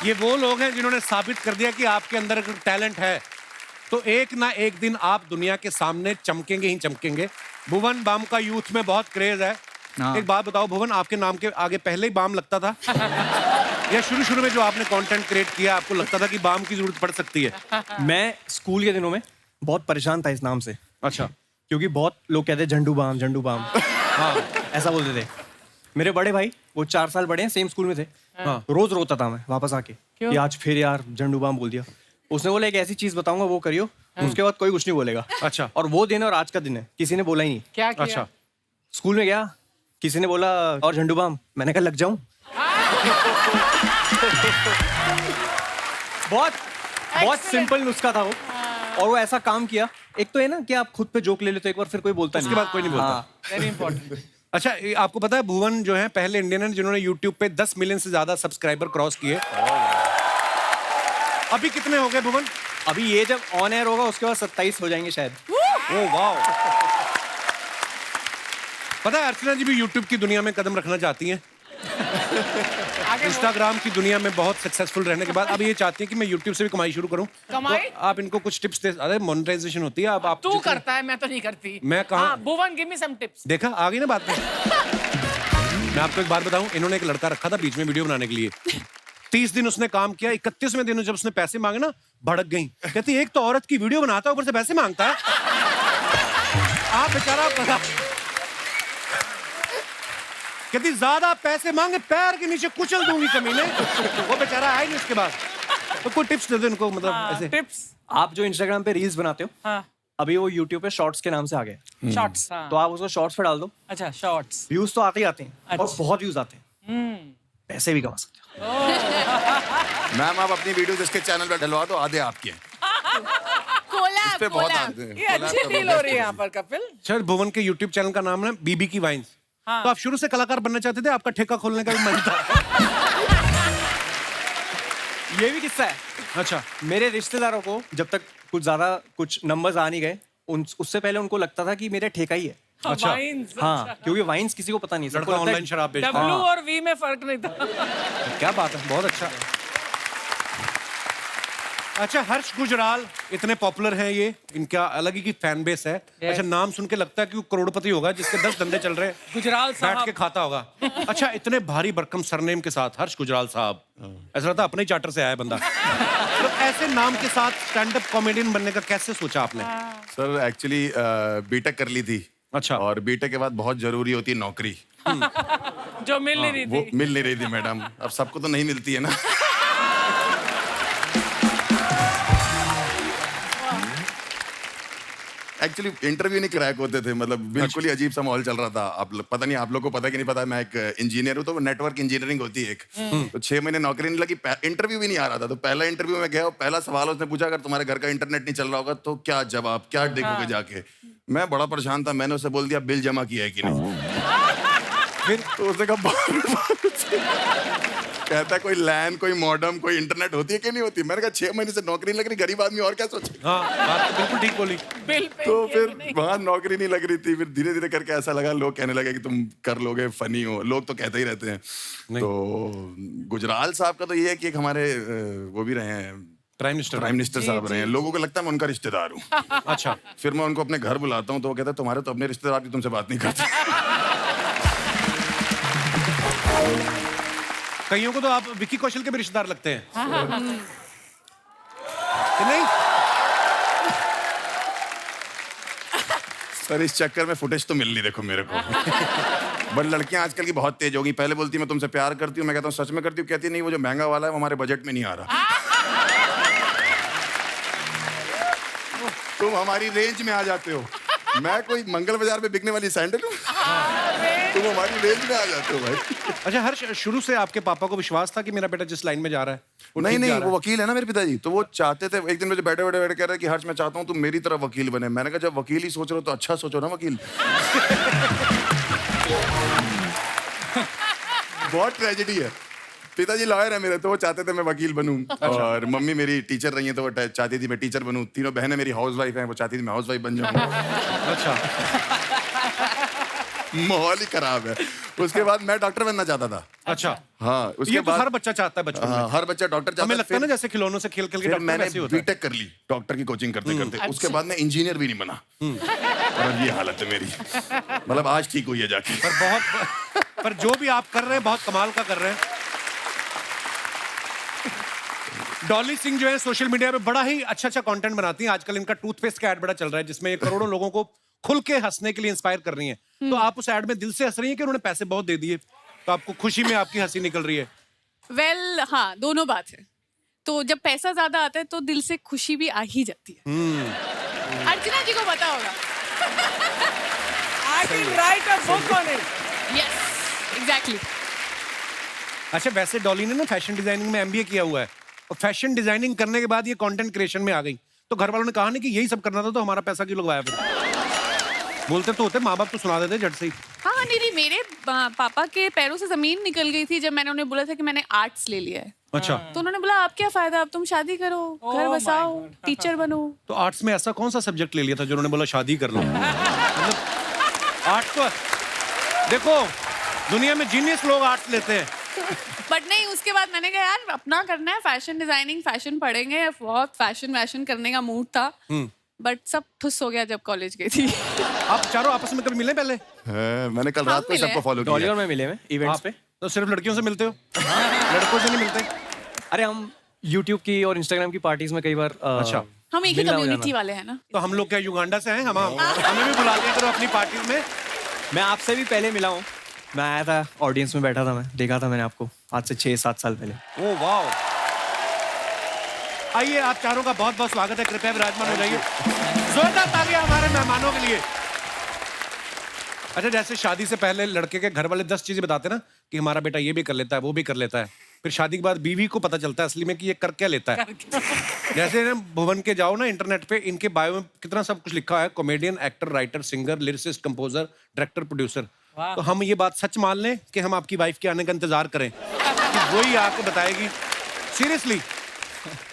ये वो लोग हैं जिन्होंने साबित कर दिया कि आपके अंदर अगर टैलेंट है तो एक ना एक दिन आप दुनिया के सामने चमकेंगे ही चमकेंगे। भुवन बाम का यूथ में बहुत क्रेज है। एक बात बताओ भुवन, आपके नाम के आगे पहले ही बाम लगता था या शुरू में जो आपने कंटेंट क्रिएट किया आपको लगता था कि बाम की जरूरत पड़ सकती है? मैं स्कूल के दिनों में बहुत परेशान था इस नाम से। अच्छा। क्योंकि बहुत लोग कहते हैं झंडू बाम हाँ ऐसा बोलते थे। मेरे बड़े भाई वो 4 साल बड़े हैं, सेम स्कूल में थे। हाँ। रोज रोता था मैं वापस आके कि आज फिर यार झंडू बाम बोल दिया। उसने बोला एक ऐसी चीज बताऊंगा वो करियो, उसके बाद कोई कुछ नहीं बोलेगा। अच्छा। और वो दिन और आज का दिन है, किसी ने बोला ही नहीं। क्या किया? अच्छा। स्कूल में गया, किसी ने बोला और झंडू बाम, मैंने कहा लग जाऊं। बहुत सिंपल नुस्खा था वो, और वो ऐसा काम किया। एक तो है ना कि आप खुद पे जोक ले लेते हो एक बार, फिर कोई बोलता नहीं, उसके बाद कोई नहीं बोलता। Very important. अच्छा, आपको पता है भुवन जो है पहले इंडियन है जिन्होंने YouTube पे 10 मिलियन से ज्यादा सब्सक्राइबर क्रॉस किए। अभी कितने हो गए भुवन? अभी ये जब ऑन एयर होगा उसके बाद 27 हो जाएंगे शायद। Oh wow. पता है अर्चना जी भी YouTube की दुनिया में कदम रखना चाहती हैं। इंस्टाग्राम की दुनिया में बहुत सक्सेसफुल रहने के बाद अब ये चाहती है कि मैं YouTube से भी कमाई शुरू करूं। कमाई? तो आप इनको कुछ टिप्स दे। अरे मोनेटाइजेशन होती है। अब आप तू करता है, मैं तो नहीं करती। मैं कहाँ? भुवन गिव मी सम टिप्स। देखा आ गई ना बात में। मैं आपको एक बात बताऊं, इन्होंने एक लड़का रखा था बीच में वीडियो बनाने के लिए। 30 दिन उसने काम किया, 31वें दिन जब उसने पैसे मांगे ना भड़क गई। कहती एक तो औरत की वीडियो बनाता है ऊपर से पैसे मांगता है। आप बेचारा कहती ज्यादा पैसे मांगे पैर के नीचे कुचल दूंगी कमीने। वो बेचारा आया नहीं उसके बाद। तो कोई टिप्स दे दो इनको, मतलब ऐसे टिप्स। आप जो इंस्टाग्राम पे रील्स बनाते हो, हाँ। अभी वो यूट्यूब पे शॉर्ट्स के नाम से आ गए। शॉर्ट्स। तो आप उसको शॉर्ट्स पे डाल दो। अच्छा, शॉर्ट्स। व्यूज तो आते ही आते हैं और अच्छा। बहुत व्यूज आते हैं। पैसे भी कमा सकते हो। मैम आप अपनी वीडियो जिसके चैनल पे डलवा दो, आधे आपके हैं। इस पे बहुत आते हैं। ये अच्छी डील हो रही है यहाँ पर कपिल। शायद भुवन के YouTube चैनल का नाम है बीबी की वाइन्स। हाँ। तो आप शुरू से कलाकार बनना चाहते थे, आपका ठेका खोलने का भी मन था? ये भी किस्सा है। अच्छा। मेरे रिश्तेदारों को जब तक कुछ नंबर्स आ नहीं गए, उससे पहले उनको लगता था कि मेरे ठेका ही है। अच्छा। वाइन्स। हाँ, क्योंकि वाइन्स किसी को पता नहीं। लड़का ऑनलाइन शराब बेचता है। W और V में फर्क नहीं था। क्या बात है, बहुत अच्छा। अच्छा, हर्ष गुजराल इतने पॉपुलर हैं, ये इनका अलग ही की फैन बेस है। अच्छा, नाम सुन के लगता है कि वो करोड़पति होगा जिसके 10 धंधे चल रहे हैं। गुजराल साहब बैठ के खाता होगा। अच्छा, इतने भारी भरकम सरनेम के साथ हर्ष गुजराल साहब, ऐसा लगता है अपने ही चार्टर से आया बंदा। तो ऐसे नाम के साथ स्टैंड अप कॉमेडियन बनने का कैसे सोचा आपने? सर एक्चुअली बीटेक कर ली थी। अच्छा। और बीटेक के बाद बहुत जरूरी होती है नौकरी। जो मिल नहीं रही वो थी। मिल नहीं रही थी मैडम। अब सबको तो नहीं मिलती है ना। एक्चुअली इंटरव्यू नहीं क्रैक होते थे, मतलब बिल्कुल ही अजीब सा माहौल चल रहा था। पता नहीं आप लोग को पता है कि नहीं पता, मैं एक इंजीनियर हूँ, तो नेटवर्क इंजीनियरिंग होती है एक। तो 6 महीने नौकरी नहीं लगी, इंटरव्यू भी नहीं आ रहा था। तो पहला इंटरव्यू में गया, पहला सवाल उसने पूछा अगर तुम्हारे घर का इंटरनेट नहीं चल रहा होगा तो क्या जवाब, क्या देखोगे जाके? मैं बड़ा परेशान था, मैंने उसे बोल दिया बिल जमा किया है कि नहीं। फिर तो उसने कहा कहता है कोई लैन, कोई मॉडम, कोई इंटरनेट होती है कि नहीं होती? मैंने कहा 6 महीने से नौकरी नहीं लग रही, गरीब आदमी और क्या सोचे। हाँ, बात तो बिल्कुल ठीक बोली। बिल पे तो फिर वहां नौकरी नहीं लग रही थी। फिर धीरे धीरे करके ऐसा लगा, लोग कहने लगे कि तुम कर लोगे, फनी हो। लोग तो कहते ही रहते हैं। तो गुजराल साहब का तो ये है कि एक हमारे वो भी रहे हैं, प्राइम मिनिस्टर साहब रहे हैं। लोगों को लगता है मैं उनका रिश्तेदार हूँ। अच्छा। फिर मैं उनको अपने घर बुलाता हूँ तो वो कहता है तुम्हारे तो अपने रिश्तेदार भी तुमसे बात नहीं करते। कईयों को तो आप विक्की कौशल के भी रिश्तेदार लगते हैं। कि नहीं? सर इस चक्कर में फुटेज तो मिल नहीं, देखो मेरे को। बट लड़कियां आजकल की बहुत तेज हो गई। पहले बोलती मैं तुमसे प्यार करती हूँ, मैं कहता हूँ सच में करती हूँ, कहती नहीं वो जो महंगा वाला है वो हमारे बजट में नहीं आ रहा। तुम हमारी रेंज में आ जाते हो। मैं कोई मंगल बाजार में बिकने वाली सैंडल हूँ, तुम हमारी रेंज में आ जाते हो भाई। अच्छा हर्ष, शुरू से आपके पापा को विश्वास था कि मेरा बेटा जिस लाइन में जा रहा है वो नहीं ठीक नहीं जा रहा वो है? वकील है ना मेरे पिताजी, तो वो चाहते थे। एक दिन मुझे बैठे बैठे बैठे कह रहे कि हर्ष मैं चाहता हूँ तुम मेरी तरह वकील बने। मैंने कहा जब वकील ही सोच रहे हो तो अच्छा सोचो ना वकील। बहुत ट्रेजेडी है। पिताजी लॉयर है मेरे, तो वो चाहते थे मैं वकील बनूं। और मम्मी मेरी टीचर रही है, तो वो चाहती थी मैं टीचर बनूं। तीनों बहनें मेरी हाउसवाइफ हैं, वो चाहती थी मैं हाउसवाइफ बन जाऊं। अच्छा। माहौल ही खराब है। उसके बाद मैं डॉक्टर बनना चाहता था। अच्छा, हाँ, उसके ये तो बाद हर बच्चा चाहता है बचपन में। हाँ, हर बच्चा डॉक्टर चाहता हमें है। लगता है ना जैसे खिलौनों से खेल खेल के फिर डॉक्टर मैंने वैसे ही होता है। बीटेक कर ली डॉक्टर की कोचिंग करते करते। उसके बाद मैं इंजीनियर भी नहीं बना और अब ये हालत है मेरी। मतलब आज ठीक हुई है जाके। पर जो भी आप कर रहे हैं बहुत कमाल का कर रहे हैं। डॉली सिंह जो है सोशल मीडिया पे बड़ा ही अच्छा कंटेंट बनाती हैं। आजकल इनका टूथपेस्ट का ऐड बड़ा चल रहा है जिसमें ये करोड़ों लोगों को खुल के हंसने के लिए इंस्पायर कर रही हैं। तो आप उस ऐड में दिल से हंस रही हैं कि उन्होंने पैसे बहुत दे दिए तो आपको खुशी में आपकी हंसी निकल रही है? वेल हाँ, दोनों बात है। तो जब पैसा ज्यादा आता है तो दिल से खुशी भी आ ही जाती है। अर्चना जी को पता होगा। I can write a book on it. Yes, exactly. अच्छा, वैसे डॉली ने ना फैशन डिजाइनिंग में एमबीए किया हुआ है और फैशन डिजाइनिंग करने के बाद ये कंटेंट क्रिएशन में आ गई। तो घर वालों ने कहा नहीं कि यही सब करना था तो हमारा पैसा क्यों लगवाया फिर? बोलते तो होते, माँ बाप तो सुना देते झट से ही। हाँ नहीं, मेरे पापा के पैरों से जमीन निकल गई थी जब मैंने उन्हें बोला था कि मैंने आर्ट्स ले लिया है। अच्छा, तो उन्होंने बोला आप क्या फायदा, अब तुम शादी करो, घर बसाओ, टीचर बनो। तो आर्ट्स में ऐसा कौन सा सब्जेक्ट ले लिया था जो उन्होंने बोला शादी कर लो? मतलब आर्ट्स तो देखो दुनिया में जीनियस लोग आर्ट्स लेते हैं। बट नहीं, उसके बाद मैंने कहा यार अपना करना है, फैशन डिजाइनिंग, फैशन पढ़ेंगे। बहुत फैशन करने का मूड था बट सब ठुस हो गया जब कॉलेज गई थी। आप चारों आपस में कभी मिले पहले? मैंने कल रात को मिले सबको फॉलो डॉली किया। और मैं मिले में इवेंट्स पे। तो सिर्फ लड़कियों से मिलते हो? लड़कों से नहीं मिलते? अरे हम YouTube की और Instagram की पार्टीज में कई बार अच्छा। हम एक ही मिलना हो कम्युनिटी जाना। वाले हैं ना। तो हम लोग क्या युगांडा से हैं? हमें भी बुला लिया करो अपनी पार्टी में। मैं आपसे भी पहले मिला हूँ। मैं आया था, ऑडियंस में बैठा था, मैं देखा था मैंने आपको आज से 6-7 साल पहले। Oh wow. आइए, आप चारों का बहुत बहुत स्वागत है। कृपया विराजमान हो जाइए। जोरदार तालियां हमारे मेहमानों के लिए। अच्छा, जैसे शादी से पहले लड़के के घर वाले 10 चीजें बताते ना कि हमारा बेटा ये भी कर लेता है, वो भी कर लेता है। फिर शादी के बाद बीवी को पता चलता है असली में कि ये कर क्या लेता है। जैसे ना भुवन के जाओ ना इंटरनेट पे, इनके बायो में कितना सब कुछ लिखा है। Comedian, actor, writer, singer, lyricist, composer, director, producer. तो हम ये बात सच मान लें कि हम आपकी वाइफ के आने का इंतजार करें कि वही आके बताएगी? सीरियसली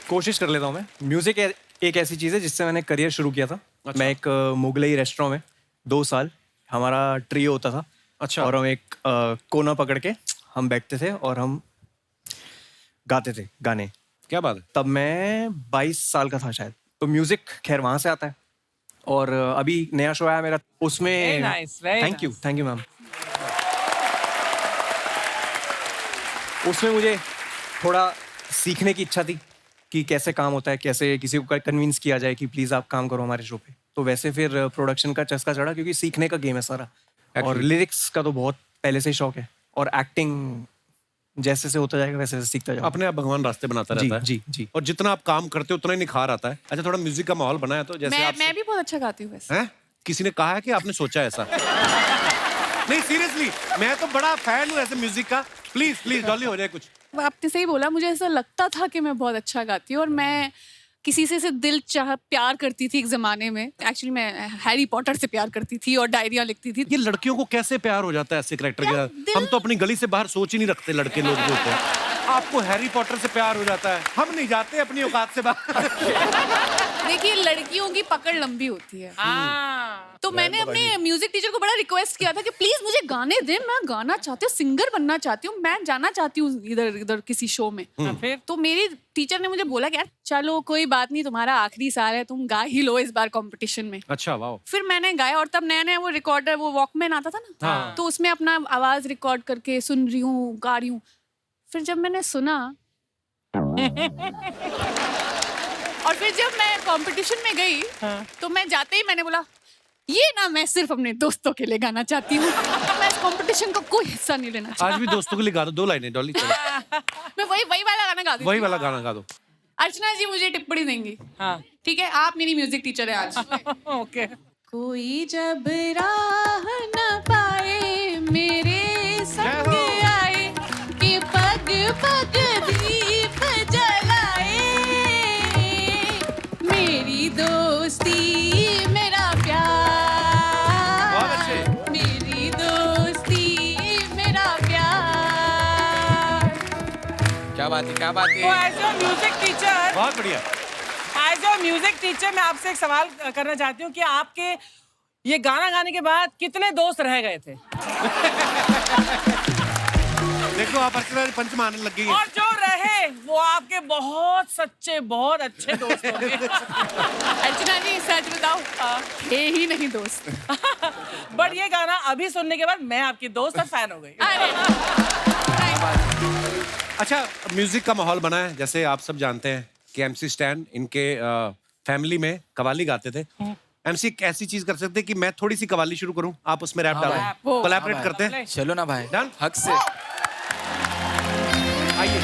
कोशिश कर लेता हूँ मैं। म्यूजिक एक ऐसी चीज़ है जिससे मैंने करियर शुरू किया था। अच्छा। मैं एक मुगलई रेस्टोरेंट में 2 साल हमारा ट्रियो होता था। अच्छा। और हम एक कोना पकड़ के हम बैठते थे और हम गाते थे गाने। क्या बात है। तब मैं 22 साल का था शायद। तो म्यूजिक खैर वहाँ से आता है। और अभी नया शो आया मेरा, उसमें Very nice, very thank you ma'am. उसमें मुझे थोड़ा सीखने की इच्छा थी कि कैसे काम होता है, कैसे किसी को कन्विंस किया जाए कि प्लीज आप काम करो हमारे शो पे। तो वैसे फिर प्रोडक्शन का चस्का चढ़ा क्योंकि सीखने का गेम है सारा। और लिरिक्स का तो बहुत पहले से ही शौक है और एक्टिंग जैसे से होता जाएगा वैसे वैसे सीखता जाएगा। अपने आप भगवान रास्ते बनाता जी, रहता है। जी, जी। और जितना आप काम करते हो उतना ही निखार आता है। अच्छा, थोड़ा म्यूजिक का माहौल बना है तो जैसे आप मैं भी बहुत अच्छा गाती हूँ वैसे। हैं? किसी ने कहा है कि आपने सोचा ऐसा? नहीं सीरियसली, मैं तो बड़ा फैन हूँ ऐसे म्यूजिक का। प्लीज प्लीज डॉली हो जाए कुछ। आपने सही बोला, मुझे ऐसा लगता था कि मैं बहुत अच्छा गाती हूँ और मैं किसी से दिल चाह प्यार करती थी एक जमाने में। एक्चुअली मैं हैरी पॉटर से प्यार करती थी और डायरिया लिखती थी। ये लड़कियों को कैसे प्यार हो जाता है ऐसे कैरेक्टर के साथ? दिल- हम तो अपनी गली से बाहर सोच ही नहीं रखते लड़के लोग जो होते हैं। आपको हैरी पॉटर से प्यार हो जाता है? हम नहीं जाते अपनी औकात से बाहर। देखिए, लड़कियों की पकड़ लंबी होती है। हाँ। तो मैंने अपने म्यूजिक टीचर को बड़ा रिक्वेस्ट किया था कि प्लीज मुझे गाने दे, मैं गाना चाहती हूँ, सिंगर बनना चाहती हूँ, मैं जाना चाहती हूँ इधर इधर किसी शो में। फिर तो मेरी टीचर ने मुझे बोला कि यार चलो कोई बात नहीं, तुम्हारा आखिरी साल है, तुम गा ही लो इस बार कंपटीशन में। अच्छा वाह। फिर मैंने गाया और तब नया नया वो रिकॉर्डर, वो वॉकमैन आता था ना। हाँ। तो उसमें अपना आवाज रिकॉर्ड करके सुन रही हूँ, गा रही हूँ। फिर जब मैंने सुना और फिर जब मैं कंपटीशन में गई तो मैं जाते ही मैंने बोला ये ना मैं सिर्फ अपने दोस्तों के लिए गाना चाहती हूँ, मैं इस कंपटीशन का कोई हिस्सा नहीं लेना चाहती। आज भी दोस्तों के लिए गा दो 2 लाइनें डॉली। चलो मैं वही वाला गाना गा दूँ। वही वाला गाना गा दो। अर्चना जी मुझे टिप्पणी देंगी। हाँ। ठीक है, आप मेरी म्यूजिक टीचर है आज। ओके। कोई जब राह न पाए मेरे संग आए कि पग पग दीप जलाए, मेरी दोस्ती मेरा प्यार, बहुत अच्छे। मेरी दोस्ती मेरा प्यार। क्या बात है, क्या बात तो एज अ म्यूजिक टीचर, बहुत बढ़िया। मैं आपसे एक सवाल करना चाहती हूँ कि आपके ये गाना गाने के बाद कितने दोस्त रह गए थे? देखो आप अर्चना जी पंच मारने लग गई हैं। और जो रहे वो आपके बहुत सच्चे बहुत अच्छे दोस्त होंगे। अर्चना जी सच बताओ थे ही नहीं दोस्त। बट ये गाना अभी सुनने के बाद मैं आपकी दोस्त और फैन हो गई। अरे अच्छा म्यूजिक का माहौल बना है, जैसे आप सब जानते हैं कि MC स्टैन इनके फैमिली में कवाली गाते थे। MC एक ऐसी चीज कर सकते हैं कि मैं थोड़ी सी कवाली शुरू करूं, आप उसमें रैप डालें, भाई। कोलैबोरेट हाँ करते हैं। चलो ना भाई, Done? हक से। आइए।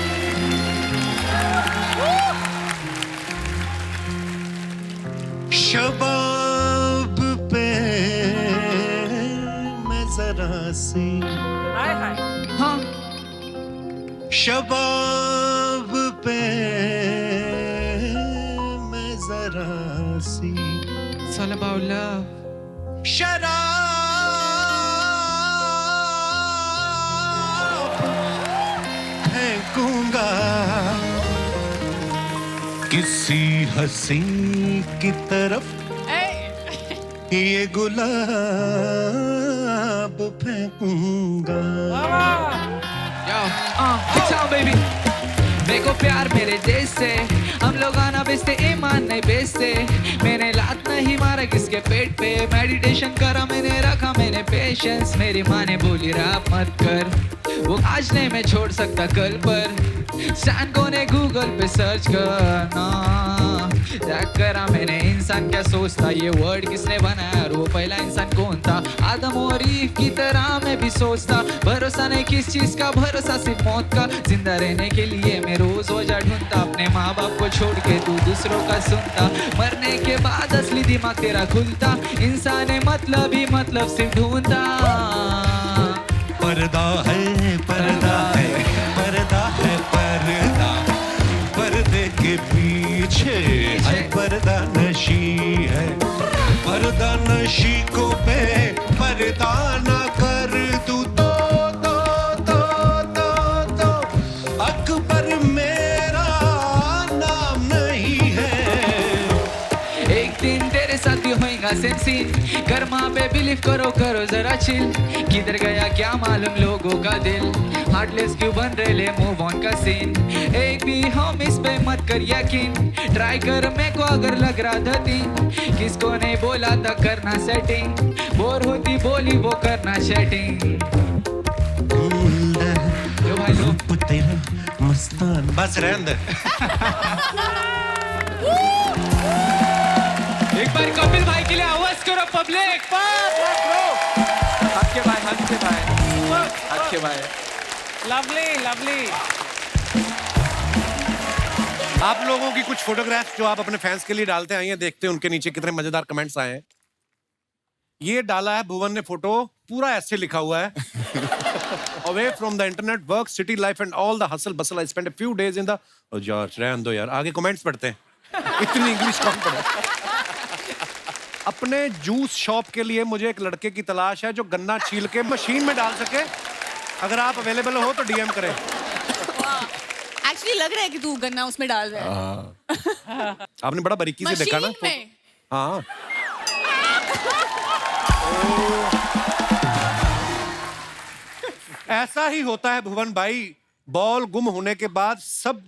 शबाब पे मैं जरा सी हाय हाय। हाँ शबाब पे मैं जरा सी It's all about love. शराब फेंकूंगा किसी हसी की तरफ, ये गुलाब फेंकूंगा। Yo, it's on baby. मेरे को प्यार मेरे देश से, हम लोग आना बेचते ईमान नहीं बेचते। मैंने लात नहीं मारा किसके पेट पे, मेडिटेशन करा मैंने रखा मैंने पेशेंस। मेरी माँ ने बोली रैप मत कर, वो आज नहीं मैं छोड़ सकता कल पर। स्टैन को ने गूगल पे सर्च करना, चेक करा मैंने इंसान क्या सोचता, ये वर्ड किसने बनाया और वो पहला इंसान कौन था। आदम और ईव की तरह मैं भी सोचता, भरोसा नहीं किस चीज का, भरोसा सिर्फ मौत का। जिंदा रहने के लिए मैं रोज वजह ढूंढता, अपने माँ बाप को छोड़ के तू दूसरों का सुनता। मरने के बाद असली दिमाग तेरा खुलता, इंसान है मतलब ही मतलब सिर्फ ढूंढता। पर्दा है पर्दा है पर्दा है पर्दा, पर्दे के पीछे है पर्दा नशी है। पर्दा नशी को पे पर्दा ना कर तू तो अकबर मेरा नाम नहीं है। एक दिन तेरे साथ भी होएगा सेम सीन, कर माँ पे बिलीव करो करो जरा चिल। किधर गया क्या मालूम लोगों का दिल, हार्टलेस क्यों बन रहे ले मूव ऑन का सीन। एक भी हम इस पे मत कर यकीन, ट्राई कर मेरे को अगर लग रहा था दिन। किसको नहीं बोला था करना सेटिंग, बोर होती बोली वो करना सेटिंग। जो भाई लोग तेरा मस्तान बस रहने दे। एक बार कपिल भाई के लिए आवाज करो पब्लिक। हक के भाई, हक के भाई, हक के भाई। Lovely lovely. आप लोगों की कुछ फोटोग्राफ्स जो आप अपने फैंस के लिए डालते आए हैं, देखते हैं उनके नीचे कितने मजेदार कमेंट्स आए हैं। ये डाला है भुवन ने फोटो, पूरा ऐसे लिखा हुआ है away from the internet work city life and all the hustle bustle I spend a few days in the George. रहने दो यार, आगे कमेंट्स पढ़ते हैं। इतनी इंग्लिश कौन पढ़े। अपने जूस शॉप के लिए मुझे एक लड़के की तलाश है जो गन्ना छील के मशीन में डाल सके। अगर आप अवेलेबल हो तो DM करें। एक्चुअली लग रहा है कि तू गन्ना उसमें डाल रहा है। आपने बड़ा बारीकी से देखा ना। मशीन में। हाँ ऐसा ही होता है भुवन भाई, बॉल गुम होने के बाद सब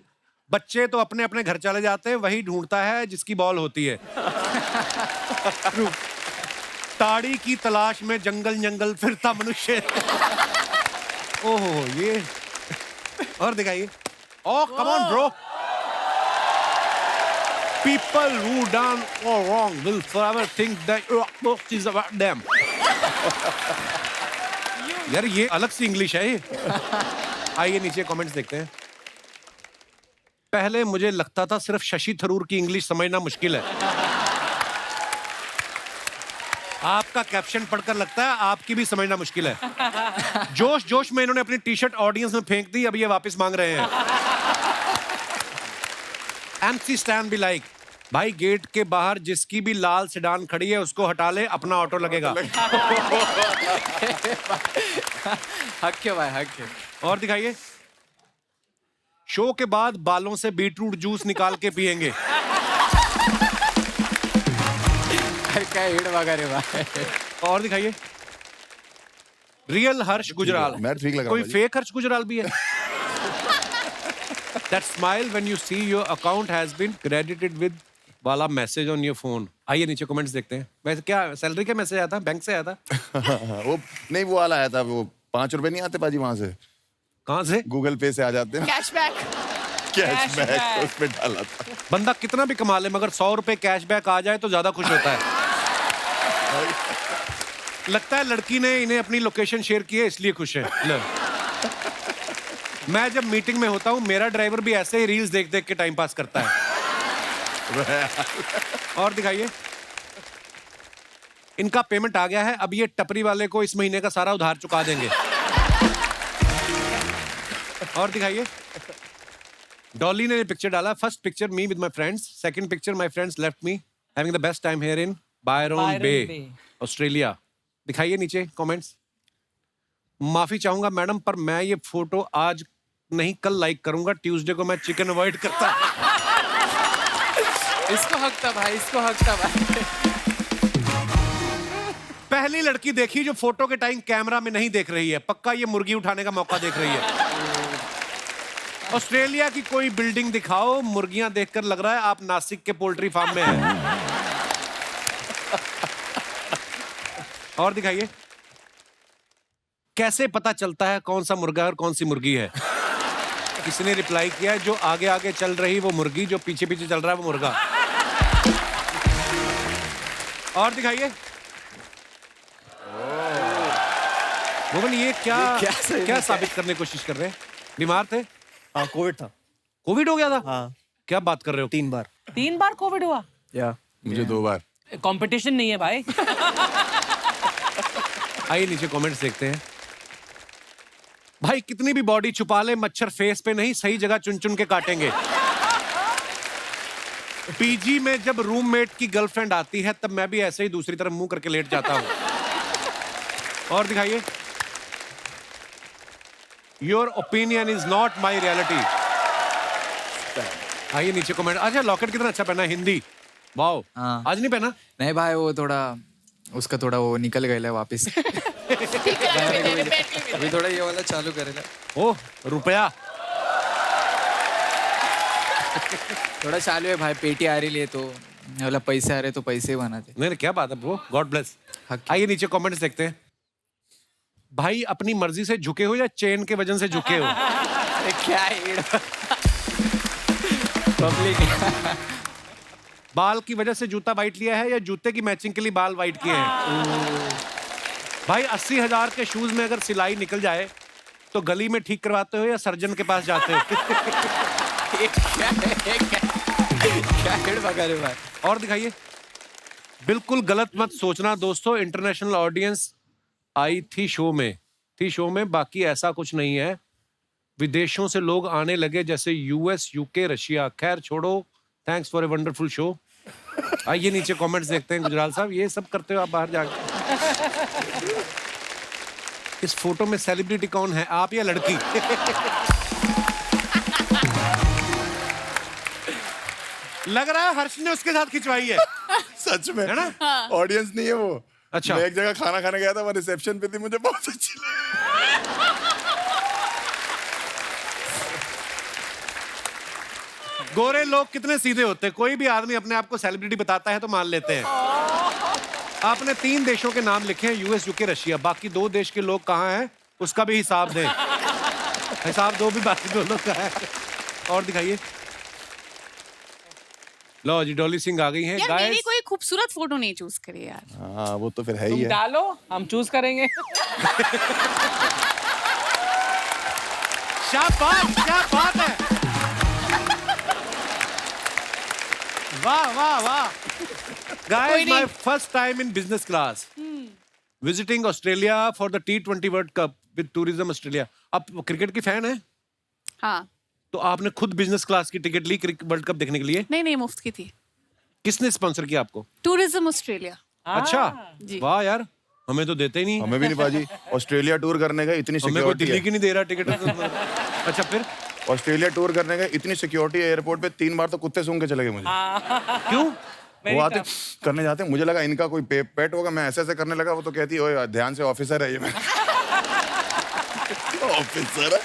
बच्चे तो अपने अपने घर चले जाते हैं, वही ढूंढता है जिसकी बॉल होती है। ताड़ी की तलाश में जंगल जंगल फिरता मनुष्य। ओहो ये और दिखाइए। Oh come on bro. People who done all wrong will forever think that your book is about them. यार ये अलग सी इंग्लिश है ये। आइए नीचे कमेंट्स देखते हैं। पहले मुझे लगता था सिर्फ शशि थरूर की इंग्लिश समझना मुश्किल है। आपका कैप्शन पढ़कर लगता है आपकी भी समझना मुश्किल है। जोश जोश में इन्होंने अपनी टी-शर्ट ऑडियंस में फेंक दी, अब ये वापस मांग रहे हैं। MC स्टैन भी लाइक, भाई गेट के बाहर जिसकी भी लाल सेडान खड़ी है उसको हटा ले, अपना ऑटो लगेगा। हक के भाई, हक के। और दिखाइए। शो के बाद बालों से बीटरूट जूस निकाल के पिएंगे। क्या हिड़ वगैरह भाई। और दिखाइए। रियल हर्ष गुजराल। मैं ठीक लग रहा कोई हूँ फेक हर्ष गुजराल भी है? That smile when you see your account has been credited with वाला मैसेज ऑन योर फोन। आइए नीचे कमेंट्स देखते हैं। वैसे क्या सैलरी का मैसेज आया था? बैंक से आया था? वो नहीं, वो वाला आया था, वो 5 रुपए नहीं आते पाजी वहां से, कहाँ से? गूगल पे से आ जाते हैं, कैशबैक। कैशबैक उस पे डाला था। बंदा कितना भी कमा ले मगर 100 रुपए कैशबैक आ जाए तो ज्यादा खुश होता है। लगता है लड़की ने इन्हें अपनी लोकेशन शेयर की है इसलिए खुश है। लो। मैं जब मीटिंग में होता हूँ मेरा ड्राइवर भी ऐसे ही रील्स देख देख के टाइम पास करता है। और दिखाइए, इनका पेमेंट आ गया है, अब ये टपरी वाले को इस महीने का सारा उधार चुका देंगे। और दिखाइए, डॉली ने पिक्चर डाला। First picture me with my friends, second picture my friends left me having the best time here in Byron Bay, Australia. दिखाइए नीचे कमेंट्स। माफी चाहूंगा मैडम, पर मैं ये फोटो आज नहीं कल लाइक करूंगा, ट्यूसडे को मैं चिकन अवॉइड करता। इसको हक था भाई, इसको हक था भाई। पहली लड़की देखी जो फोटो के टाइम कैमरा में नहीं देख रही है, पक्का ये मुर्गी उठाने का मौका देख रही है। ऑस्ट्रेलिया की कोई बिल्डिंग दिखाओ, मुर्गियां देखकर लग रहा है आप नासिक के पोल्ट्री फार्म में हैं। और दिखाइए, कैसे पता चलता है कौन सा मुर्गा और कौन सी मुर्गी है? किसी ने रिप्लाई किया है, जो आगे आगे चल रही वो मुर्गी, जो पीछे पीछे चल रहा है वो मुर्गा। और दिखाइए, मोहन ये क्या साबित करने की कोशिश कर रहे हैं? बीमार थे? हाँ, कोविड था। कोविड हो गया था? हाँ। क्या बात कर रहे हो? 3 बार। 3 बार कोविड हुआ? या मुझे 2 बार। कंपटीशन नहीं है भाई। आइए नीचे कमेंट्स देखते हैं। भाई कितनी भी बॉडी छुपा ले, मच्छर फेस पे नहीं सही जगह चुन चुन के काटेंगे। पीजी में जब रूममेट की गर्लफ्रेंड आती है तब मैं भी ऐसे ही दूसरी तरफ मुंह करके लेट जाता हूं। और दिखाइए, your opinion is not my reality. आइए नीचे कमेंट। अच्छा, लॉकेट कितना अच्छा पहना है, हिंदी। वाओ। हाँ। आज नहीं पहना? नहीं भाई, वो थोड़ा उसका थोड़ा वो निकल गया वापस। अभी थोड़ा ये वाला चालू करेगा। ओह, रुपया। थोड़ा चालू है भाई, पेटी आ रही है तो वाला पैसे आ रहे तो पैसे बनाते। नहीं, क्या बात है ब्रो, गॉड ब्लेस। आइए नीचे कमेंट्स देखते हैं। भाई अपनी मर्जी से झुके हो या चेन के वजन से झुके हो? क्या पब्लिक। बाल की वजह से जूता वाइट लिया है या जूते की मैचिंग के लिए बाल वाइट किए हैं? भाई 80,000 के शूज में अगर सिलाई निकल जाए तो गली में ठीक करवाते हो या सर्जन के पास जाते हो? भाई। और दिखाइए, बिल्कुल गलत मत सोचना दोस्तों, इंटरनेशनल ऑडियंस आई थी शो में, बाकी ऐसा कुछ नहीं है। विदेशों से लोग आने लगे जैसे यूएस, यूके, रशिया। खैर छोड़ो, thanks for a wonderful show. आइए नीचे कमेंट्स देखते हैं। गुजराल साहब, ये सब करते हो आप बाहर जाकर? इस फोटो में सेलिब्रिटी कौन है, आप या लड़की? लग रहा है हर्ष ने उसके साथ खिंचवाई है। सच में है ना? ऑडियंस नहीं है वो। अच्छा। मैं एक जगह खाना खाने गया था, वहाँ रिसेप्शन पे थी, मुझे बहुत अच्छी लगी। गोरे लोग कितने सीधे होते हैं, कोई भी आदमी अपने आप को सेलिब्रिटी बताता है तो मान लेते हैं। आपने 3 देशों के नाम लिखे हैं, यूएस, यूके, रशिया। बाकी 2 देश के लोग कहाँ हैं उसका भी हिसाब दें। हिसाब दो भी बाकी 2 लोग कहाँ हैं। और दिखाइए, लो जी, डॉली सिंह आ गई हैं। यार मेरी गाइस, कोई खूबसूरत फोटो नहीं चूज करी यार। हाँ, वो तो फिर है ही तुम है। डालो, हम चूज करेंगे। शाबाश, क्या बात है। वाह वाह वाह। Guys, my first time in business class. Visiting Australia for the T20 World Cup with Tourism Australia. आप क्रिकेट की फैन है? हाँ। तो आपने खुद बिजनेस क्लास की टिकट ली वर्ल्ड कप देखने के लिए? नहीं, मुफ्त की थी। किसने स्पॉन्सर किया आपको? Tourism Australia. अच्छा, जी। वाह यार, हमें तो देते ही नहीं। हमें भी नहीं बाजी। ऑस्ट्रेलिया टूर करने का इतनी हमें कोई सिक्योरिटी दिल्ली है। की नहीं दे रहा टिकट। अच्छा, फिर ऑस्ट्रेलिया टूर करने का इतनी सिक्योरिटी है एयरपोर्ट पे, 3 बार तो कुत्ते सूंघ के चले गए मुझे। क्यों? वो आते करने जाते हैं, मुझे लगा इनका कोई पेट होगा, मैं ऐसे ऐसे करने लगा, वो तो कहती है ओए ध्यान से, ऑफिसर है ये। मैं ऑफिसर है।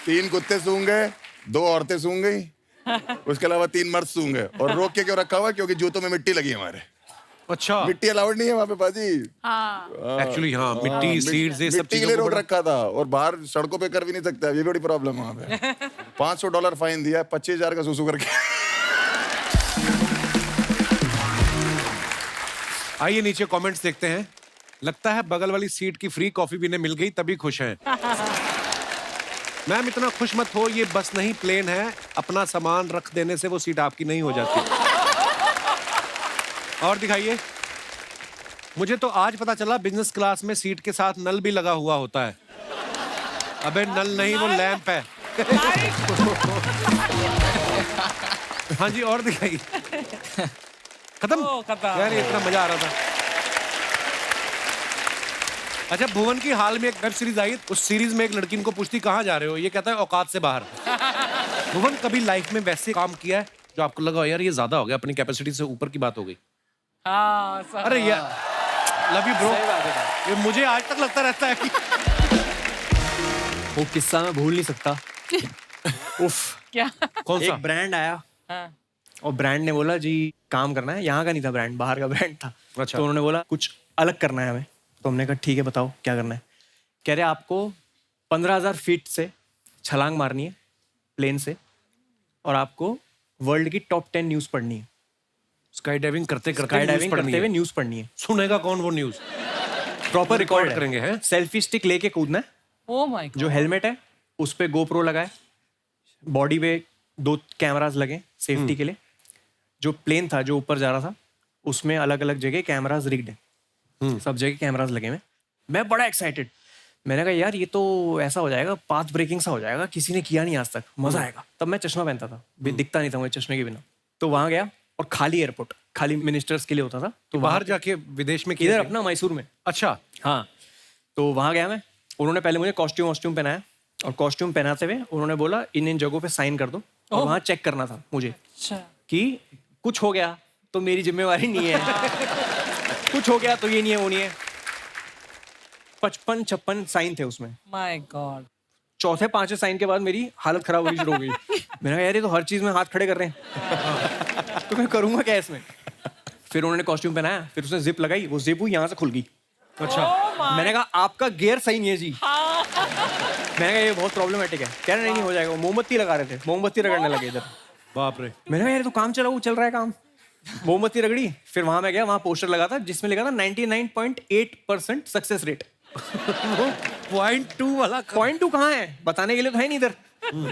3 कुत्ते सूंघ गए, 2 औरतें सूंघ गई, उसके अलावा 3 मर्द सूंघ गए। और रोक के क्यों रखा हुआ? क्योंकि जूतों में मिट्टी लगी है हमारे। अच्छा, मिट्टी अलाउड नहीं है वहाँ पे पाजी। एक्चुअली हाँ, मिट्टी, सीड्स, ये सब मिट्टी के लिए रोक रखा था। और बाहर सड़कों पे कर भी नहीं सकता, ये बड़ी प्रॉब्लम है वहाँ पे। $500 फाइन दिया है, 25,000 का सुसु करके। आइए नीचे कमेंट्स देखते हैं। लगता है बगल वाली सीट की फ्री कॉफी भी इन्हें मिल गई तभी खुश हैं। मैम इतना खुश मत हो, ये बस नहीं प्लेन है। अपना सामान रख देने से वो सीट आपकी नहीं हो जाती। और दिखाइए। मुझे तो आज पता चला बिजनेस क्लास में सीट के साथ नल भी लगा हुआ होता है। अबे नल नहीं, वो लैंप है। हाँ जी, और दिखाइए। खत्म यार, ये इतना मजा आ रहा था। अच्छा, भुवन की हाल में एक वेब सीरीज आई, उस सीरीज में एक लड़की इनको पूछती कहाँ जा रहे हो, ये कहता है औकात से बाहर। भुवन कभी लाइफ में वैसे काम किया है जो आपको लगा यार ये ज्यादा हो गया, अपनी कैपेसिटी से ऊपर की बात हो गई? अरे यार लव यू ब्रो, ये मुझे आज तक लगता रहता है कि वो किस्सा मैं भूल नहीं सकता। उफ, क्या? कौन सा? एक ब्रांड आया और ब्रांड ने बोला जी काम करना है। यहाँ का नहीं था ब्रांड, बाहर का ब्रांड था। अच्छा। तो उन्होंने बोला कुछ अलग करना है हमें। तो हमने कहा ठीक है बताओ क्या करना है। कह रहे आपको 15,000 फीट से छलांग मारनी है प्लेन से, और आपको वर्ल्ड की टॉप 10 न्यूज़ पढ़नी है। स्काई डाइविंग करते हुए न्यूज़ पढ़नी है। सुनेगा कौन वो न्यूज़? प्रॉपर रिकॉर्ड करेंगे हैं। सेल्फी स्टिक लेके कूदना है। Oh my God. जो हेलमेट है उस पे गोप्रो लगाए, बॉडी पे 2 कैमरास लगे सेफ्टी के लिए। जो प्लेन था जो ऊपर जा रहा था उसमें अलग अलग जगह कैमरास रिग्ड है, सब जगह कैमरास लगे हुए। मैं बड़ा एक्साइटेड, मैंने कहा यार ये तो ऐसा हो जाएगा, पाथ ब्रेकिंग सा हो जाएगा, किसी ने किया नहीं आज तक, मजा आएगा। तब मैं चश्मा पहनता था, दिखता नहीं था मुझे चश्मे के बिना। तो वहां गया और खाली एयरपोर्ट, खाली मिनिस्टर्स के लिए होता था। तो बाहर जाके विदेश में इधर अपना मैसूर में। अच्छा हाँ, तो वहां गया मैं। उन्होंने पहले मुझे कॉस्ट्यूम पहनाया, और कॉस्ट्यूम पहनाते हुए उन्होंने बोला इन जगहों पे साइन कर दो। और वहां चेक करना था मुझे कि कुछ हो गया तो मेरी जिम्मेवारी नहीं है। कुछ हो गया तो ये नहीं है वो नहीं है। 55-56 साइन थे उसमें। My God. चौथे 5वें साइन के बाद मेरी हालत खराब होनी शुरू हो गई। मैंने कहा यार ये तो हर चीज में हाथ खड़े कर रहे हैं। तो मैं करूंगा क्या इसमें? फिर उन्होंने कॉस्ट्यूम पहनाया, फिर उसने जिप लगाई, वो जिप हुई यहाँ से खुल गई। अच्छा। मैंने कहा आपका गियर सही नहीं है जी। मैंने कहा ये बहुत प्रॉब्लमेटिक है। कह रहे नहीं हो जाएगा। मोमबत्ती लगा रहे थे, मोमबत्ती रगड़ने लगे इधर। बाप रे। मैंने कहा यार तो काम चल रहा है काम। मोमबत्ती रगड़ी। फिर वहां मैं गया, वहां पोस्टर लगा था जिसमें लिखा था 99.8% सक्सेस रेट। 0.2 वाला 0.2 कहाँ है बताने के लिए तो है नहीं इधर।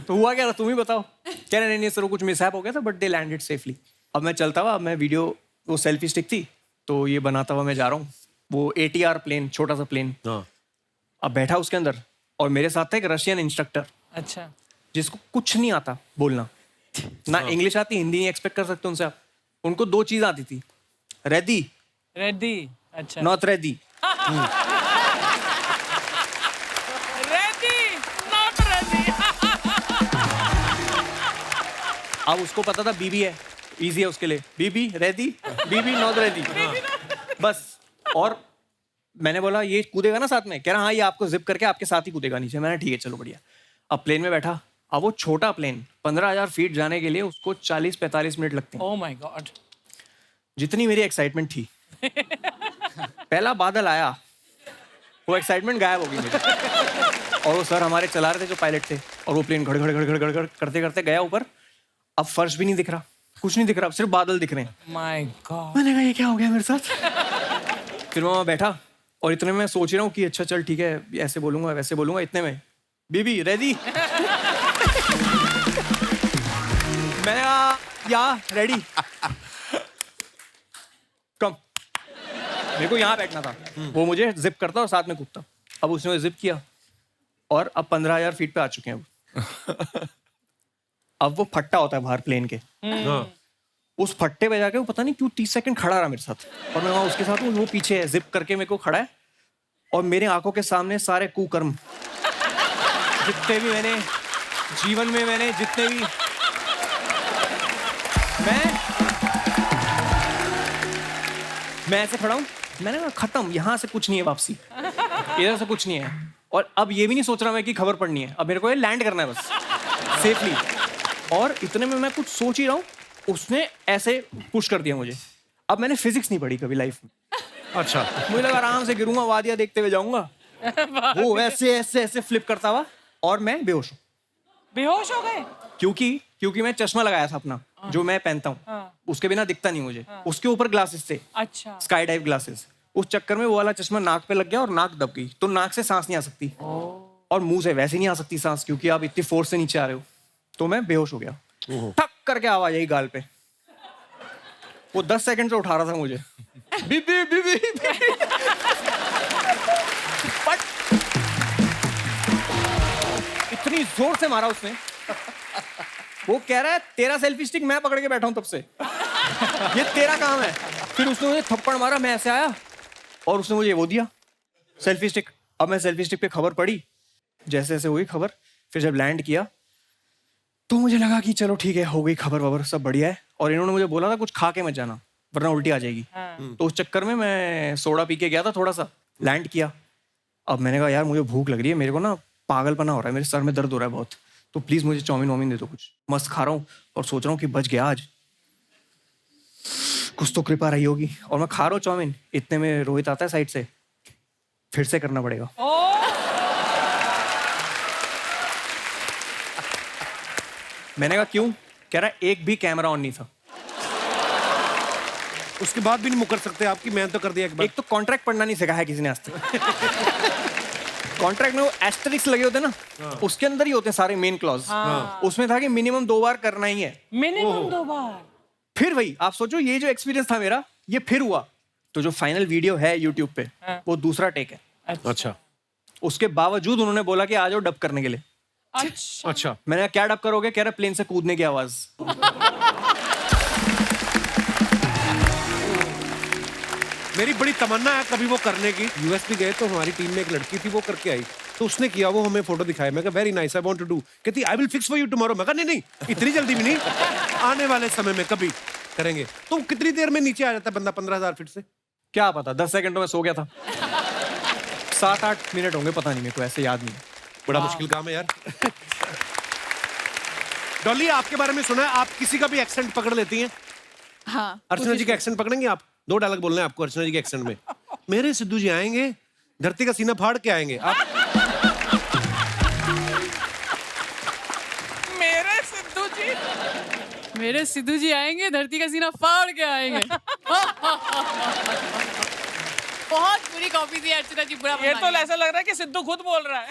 तो हुआ क्या था तुम ही बताओ। कह रहे नहीं सर वो कुछ मिसहैप हो गया था, बट दे लैंडेड सेफली। अब मैं चलता हुआ, मैं वीडियो, वो सेल्फी स्टिक थी तो ये बनाता हुआ मैं जा रहा हूँ। वो ATR प्लेन, छोटा सा प्लेन। अब बैठा उसके अंदर, और मेरे साथ था एक रशियन इंस्ट्रक्टर। अच्छा। जिसको कुछ नहीं आता बोलना, ना इंग्लिश आती, हिंदी नहीं एक्सपेक्ट कर सकते उनसे आप। उनको 2 चीज आती थी, रेडी, अच्छा। Not ready. Ready, not ready. अब उसको पता था बीबी है, इजी है उसके लिए। बीबी रेडी, बीबी नॉट रेडी, बस। और मैंने बोला ये कूदेगा ना साथ में? कह रहा हाँ ये आपको जिप करके आपके साथ ही कूदेगा नीचे। मैंने ठीक है चलो बढ़िया। अब प्लेन में बैठा। अब वो छोटा प्लेन 15,000 फीट जाने के लिए उसको 40-45 मिनट लगते हैं। Oh my God. जितनी मेरी एक्साइटमेंट थी, पहला बादल आया, वो एक्साइटमेंट गायब हो गई मेरी। और वो सर हमारे चला रहे थे जो पायलट थे, और वो प्लेन घड़ घड़ घड़ घड़ घड़ घड़ करते करते गया ऊपर। अब फर्श भी नहीं दिख रहा, कुछ नहीं दिख रहा, सिर्फ बादल दिख रहे हैं। My God. मैंने कहा ये क्या हो गया मेरे साथ। फिर मैं वहाँ बैठा और इतने में सोच रहा हूँ कि अच्छा चल ठीक है, ऐसे बोलूंगा वैसे बोलूंगा। इतने में बीबी रेडी। मैंने कहा या रेडी कम। मेरे को यहाँ बैठना था, वो मुझे जिप करता और साथ में कूदता। अब उसने जिप किया और अब 15,000 फीट पे आ चुके हैं। अब वो फट्टा होता है बाहर प्लेन के, उस फट्टे पे जाके वो पता नहीं क्यों 30 सेकंड खड़ा रहा मेरे साथ। और मैं वहाँ उसके साथ हूँ, वो पीछे है, जिप करके मेरे को खड़ा है। और मेरे आंखों के सामने सारे कुकर्म जितने भी मैंने जीवन में, मैंने जितने भी, मैं मैं ऐसे खड़ा हूँ, मैंने कहा खत्म, यहाँ से कुछ नहीं है वापसी, इधर से कुछ नहीं है। और अब ये भी नहीं सोच रहा मैं कि खबर पड़नी है, अब मेरे को ये लैंड करना है बस सेफली। और इतने में मैं कुछ सोच ही रहा हूँ, उसने ऐसे पुश कर दिया मुझे। अब मैंने फिजिक्स नहीं पढ़ी कभी लाइफ में। अच्छा, मुझे लगा आराम से गिरूंगा, वादियाँ देखते हुए जाऊंगा, वो ऐसे ऐसे ऐसे फ्लिप करता हुआ, और मैं बेहोश हूँ। बेहोश हो गए? क्योंकि मैं चश्मा लगाया था अपना, जो मैं पहनता हूँ, उसके बिना दिखता नहीं मुझे, उसके ऊपर ग्लासेस थे, अच्छा। Sky dive glasses. उस चक्कर में वो वाला चश्मा नाक पे लग गया और नाक दब गई, तो नाक से सांस नहीं आ सकती और मुंह से वैसे नहीं आ सकती सांस, क्योंकि आप इतनी फोर्स से नीचे आ रहे हो। तो मैं बेहोश हो गया, ठक करके आवाज आई गाल पे। वो 10 सेकंड से उठा रहा था मुझे, बीबी बीबी बट इतनी जोर से मारा उसने, वो कह रहा है तेरा सेल्फी स्टिक मैं पकड़ के बैठा हूं तब से, ये तेरा काम है। फिर उसने मुझे थप्पड़ मारा, मैं ऐसे आया और उसने मुझे वो दिया सेल्फी स्टिक। अब मैं सेल्फी स्टिक पे खबर पढ़ी, जैसे जैसे हुई खबर, फिर जब लैंड किया तो मुझे लगा कि चलो ठीक है, हो गई खबर वबर, सब बढ़िया है। और इन्होंने मुझे बोला था कुछ खा के मत जाना वरना उल्टी आ जाएगी। तो उस चक्कर में मैं सोडा पी के गया था थोड़ा सा, लैंड किया। अब मैंने कहा यार मुझे भूख लग रही है, मेरे को ना पागलपना हो रहा है, मेरे सर में दर्द हो रहा है बहुत, तो प्लीज मुझे चाउमीन वाउमीन दे दो कुछ। मस्त खा रहा हूँ और सोच रहा हूँ कि बच गया आज, कुछ तो कृपा रही होगी। और मैं खा रहा हूँ चाउमीन, इतने में रोहित आता है साइड से, फिर से करना पड़ेगा। मैंने कहा क्यों? कह रहा है एक भी कैमरा ऑन नहीं था। उसके बाद भी नहीं मुकर सकते आपकी, मैं तो कर दिया एक बार। एक तो कॉन्ट्रैक्ट पढ़ना नहीं सिखाया किसी ने आज तक। कॉन्ट्रैक्ट में वो एस्टेरिक्स लगे होते हैं ना, उसके अंदर ही होते हैं सारे मेन क्लॉज। उसमें था कि मिनिमम 2 बार करना ही है। मिनिमम 2 बार। फिर वही आप सोचो, ये जो एक्सपीरियंस था मेरा, ये फिर हुआ। तो जो फाइनल वीडियो है यूट्यूब पे, वो दूसरा टेक है। अच्छा, उसके बावजूद उन्होंने बोला कि आ जाओ डब करने के लिए। अच्छा। मैंने कहा क्या डब करोगे? कह रहा प्लेन से कूदने की आवाज। मेरी बड़ी तमन्ना है कभी वो करने की। यूएस भी गए तो हमारी टीम में एक लड़की थी, वो करके आई, तो उसने किया, वो हमें फोटो दिखाया। मैं कहा very nice, I want to do. कहती I will fix for you tomorrow. मैं कहा नहीं नहीं, इतनी जल्दी भी नहीं, आने वाले समय में कभी करेंगे। तो कितनी देर में नीचे आ जाता है बंदा 15,000 फीट से? क्या पता, 10 सेकंड में सो गया था। 7-8 मिनट होंगे, पता नहीं, मेरे को ऐसे याद नहीं। बड़ा मुश्किल काम है यार। डॉली, आपके बारे में सुना है आप किसी का भी एक्सेंट पकड़ लेती हैं। हाँ, अर्चना जी का एक्सेंट पकड़ेंगे आप? 2 डायलॉग बोलना है आपको अर्चना जी के एक्सेंट में। मेरे सिद्धू जी आएंगे, धरती का सीना फाड़ के आएंगे। आप मेरे सिद्धू जी आएंगे, धरती का सीना फाड़ के आएंगे। बहुत बुरी कॉपी थी अर्चना जी, बुरा ये तो ऐसा लग रहा है कि सिद्धू खुद बोल रहा है।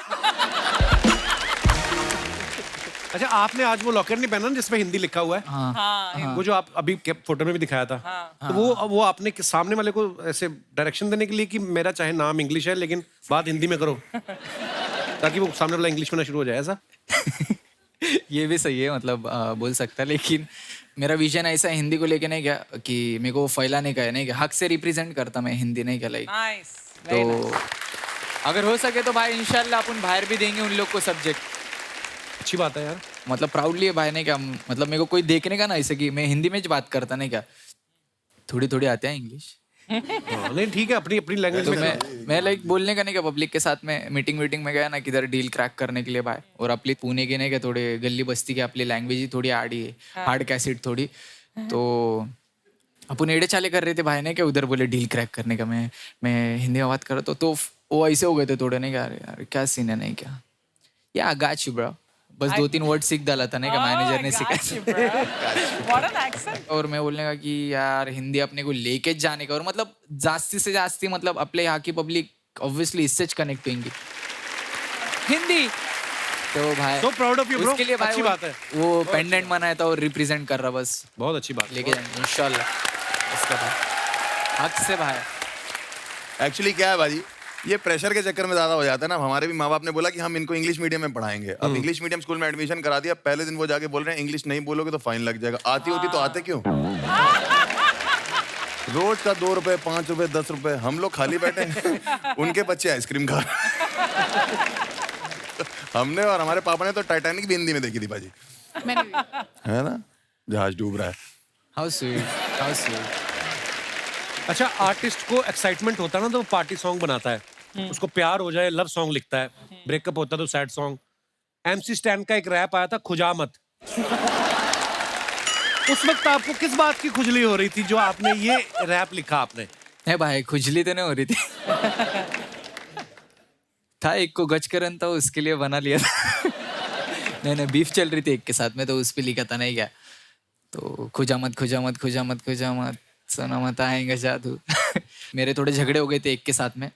अच्छा, आपने आज वो लॉकेट नहीं पहना जिसमें हिंदी लिखा हुआ है? हाँ। वो जो आप अभी फोटो में भी दिखाया था। तो वो आपने सामने वाले को ऐसे डायरेक्शन देने के लिए कि मेरा चाहे नाम इंग्लिश है लेकिन बात हिंदी में करो, ताकि वो सामने वाला इंग्लिश में शुरू हो जाए, ऐसा? ये भी सही है, मतलब बोल सकता है, लेकिन मेरा विजन ऐसा हिंदी को लेके नहीं क्या कि मेरे को फैलाने का है, नहीं क्या हक से रिप्रेजेंट करता मैं हिंदी, नहीं क्या लाइक। नाइस। तो अगर हो सके तो भाई इंशाल्लाह अपन बाहर भी देंगे उन लोग को सब्जेक्ट। अच्छी बात है यार, मतलब प्राउडली है भाई, नहीं क्या, मतलब मेरे को कोई देखने का ना ऐसे कि मैं हिंदी में बात करता, नहीं क्या, थोड़ी थोड़ी आते हैं इंग्लिश। नहीं ठीक है, अपनी अपनी लैंग्वेज तो में मैं लाइक बोलने का नहीं क्या, पब्लिक के साथ में मीटिंग में गया ना किधर डील क्रैक करने के लिए भाई, और आपली पुणे के नहीं क्या थोड़े गली बस्ती की आपली लैंग्वेज ही थोड़ी आड़ी है, हार्ड कैसेट थोड़ी, तो अपन एड़े चाले कर रहे थे भाई ने क्या, उधर बोले डील क्रैक करने का, मैं हिंदी में बात कर रहा तो वो ऐसे हो गए थे थोड़े, नहीं क्या यार क्या सीन है, नहीं क्या, या गाच यू ब्रो, बस 2-3 वर्ड सीख डाला था, नहीं क्या, मैनेजर ने सिखाया। और मैं बोलने का कि यार हिंदी अपने को लेके जाने का, और मतलब जास्ती से जास्ती मतलब अपने यहाँ की पब्लिक ऑब्वियसली इससे कनेक्ट होंगी हिंदी, तो भाई So proud of you, bro. उसके लिए भाई अच्छी बात है। वो पेंडेंट बनाया था और रिप्रेजेंट कर रहा, बस बहुत अच्छी बात। लेके जाएंगे इंशाल्लाह इसका भाई हक से भाई। एक्चुअली क्या है भाजी, ये प्रेशर के चक्कर में ज्यादा हो जाता है ना। हमारे भी माँ बाप ने बोला कि हम इनको इंग्लिश मीडियम में पढ़ाएंगे। अब इंग्लिश मीडियम स्कूल में एडमिशन करा दिया, पहले दिन वो जाके बोल रहे हैं इंग्लिश नहीं बोलोगे तो फाइन लग जाएगा। आती होती तो आते क्यों? रोज का 2 रुपए 5 रुपए 10 रुपए, हम लोग खाली बैठे हैं, उनके बच्चे आइसक्रीम खा रहे। हमने और हमारे पापा ने तो टाइटैनिक भी हिंदी में देखी थी भाजी, मैंने भी। है ना, जहाज डूब रहा है। How sweet, how sweet. अच्छा, आर्टिस्ट को एक्साइटमेंट होता है ना तो वो पार्टी सॉन्ग बनाता है, उसको प्यार हो जाए लव सॉन्ग लिखता है, ब्रेकअप होता है तो सैड सॉन्ग। MC स्टैन का एक रैप आया था खुजामत, उस वक्त आपको किस बात की खुजली हो रही थी जो आपने ये रैप लिखा आपने? है भाई, खुजली तो नहीं हो रही थी। था एक को गच करन था, उसके लिए बना लिया था। नहीं, बीफ चल रही थी एक के साथ में, तो उस पे लिखा था नहीं क्या, तो खुजामत खुजामत खुजामत खुजामत सोना मत आएगा जादू। मेरे थोड़े झगड़े हो गए थे एक के साथ में,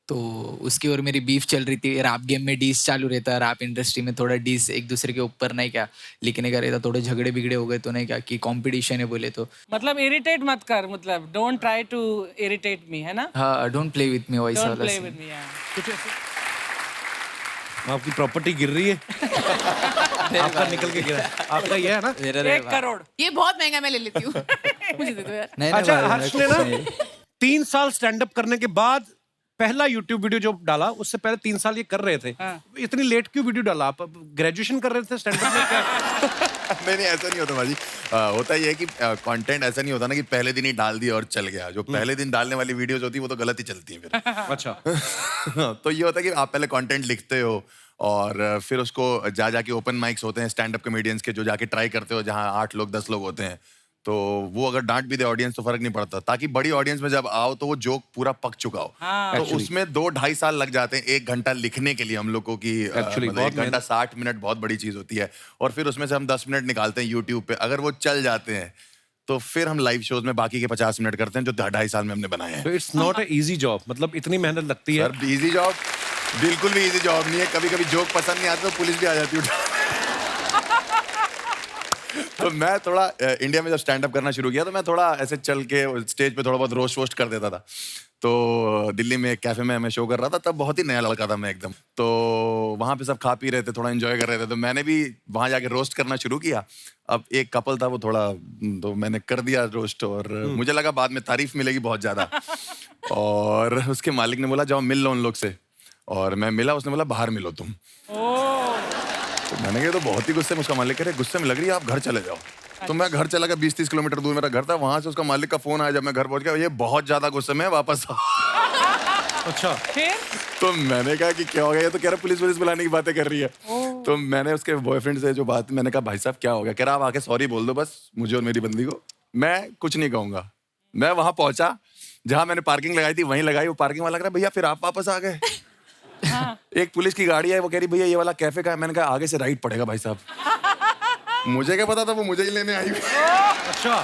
तो उसकी और मेरी बीफ चल रही थी। रैप गेम में डीस चालू रहता है, रैप इंडस्ट्री में थोड़ा डीस एक दूसरे के ऊपर नहीं क्या लिखने का रहता, थोड़े झगड़े बिगड़े हो गए तो नहीं क्या कि कंपटीशन है बोले तो। मतलब इरिटेट मत कर, मतलब don't try to irritate me, है ना? हाँ, डोंट प्ले विथ मी वॉइस डोंट वाला प्ले scene। With me. कुछ ऐसे आपकी प्रॉपर्टी गिर रही है। आपका निकल के गिरा है। आपका ये है ना? मेरा 1 करोड़। ये बहुत महंगा, मैं ले लेती हूँ। मुझे दे दो यार। नहीं, अच्छा, भाई, हर्ष मेरे ने को ना नहीं। 3 साल स्टैंड अप करने के बाद पहला YouTube वीडियो जो डाला, उससे पहले 3 साल ये कर रहे थे। इतनी लेट क्यों वीडियो डाला? आप ग्रेजुएशन कर रहे थे स्टैंड अप में क्या? नहीं ऐसा नहीं होता भाजी। होता ये है कि कंटेंट ऐसा नहीं होता ना कि पहले दिन ही डाल दिया और चल गया। जो पहले दिन डालने वाली वीडियोस होती है वो तो गलत ही चलती है फिर। अच्छा। तो ये होता है कि आप पहले कंटेंट लिखते हो और फिर उसको जाके ओपन माइक्स होते हैं स्टैंड अप कॉमेडियंस के, जो जाके ट्राई करते हो, जहाँ 8 लोग 10 लोग होते हैं, तो वो अगर डांट भी दे ऑडियंस तो फर्क नहीं पड़ता, ताकि बड़ी ऑडियंस में जब आओ तो वो जोक पूरा पक चुका हो। तो उसमें 2-2.5 साल लग जाते हैं 1 घंटा लिखने के लिए हम लोग को कि मतलब 1 घंटा 60 मिनट बहुत बड़ी चीज होती है। और फिर उसमें से हम 10 मिनट निकालते हैं यूट्यूब पे, अगर वो चल जाते हैं तो फिर हम लाइव शोज में बाकी के 50 मिनट करते हैं जो 2.5 साल में हमने बनाए हैं। तो it's not a easy job, मतलब इतनी मेहनत लगती है। सर इजी जॉब बिल्कुल भी इजी जॉब नहीं है। कभी कभी जोक पसंद नहीं आता तो पुलिस भी आ जाती है। तो मैं थोड़ा इंडिया में जब स्टैंड अप करना शुरू किया तो मैं थोड़ा ऐसे चल के स्टेज पे थोड़ा बहुत रोस्ट वोस्ट कर देता था। तो दिल्ली में एक कैफे में मैं शो कर रहा था, तब बहुत ही नया लड़का था मैं एकदम। तो वहाँ पे सब खा पी रहे थे, थोड़ा एंजॉय कर रहे थे, तो मैंने भी वहाँ जाके रोस्ट करना शुरू किया। अब एक कपल था, वो थोड़ा, तो मैंने कर दिया रोस्ट और मुझे लगा बाद में तारीफ मिलेगी बहुत ज्यादा। और उसके मालिक ने बोला जाओ मिल लो उन लोग से, और मैं मिला, उसने बोला बाहर मिलो तुम। तो मैंने कहा तो बहुत ही गुस्से में, उसका मालिक कह रहे गुस्से में लग रही है, आप घर चले जाओ। तो मैं घर चला गया, 20-30 किलोमीटर दूर मेरा घर था। वहां से उसका मालिक का फोन आया जब मैं घर पहुंच गया, ये बहुत ज्यादा गुस्से में, वापस आओ। अच्छा, फिर तो मैंने कहा कि क्या हो गया? ये तो कह रहा पुलिस वुलिस बुलाने की बातें कर रही है। तो मैंने उसके बॉयफ्रेंड से जो बात, मैंने कहा भाई साहब क्या हो गया? कह रहा आप आके सॉरी बोल दो बस मुझे और मेरी बंदी को, मैं कुछ नहीं कहूंगा। मैं वहां पहुंचा जहां मैंने पार्किंग लगाई थी, वहीं लगाई। वो पार्किंग वाला कह रहा भैया फिर आप वापस आ गए। एक पुलिस की गाड़ी है, वो कह रही भैया ये वाला कैफे का है। मैंने कहा आगे से राइट पड़ेगा भाई साहब। मुझे क्या पता था वो मुझे ही लेने आई हुई। अच्छा।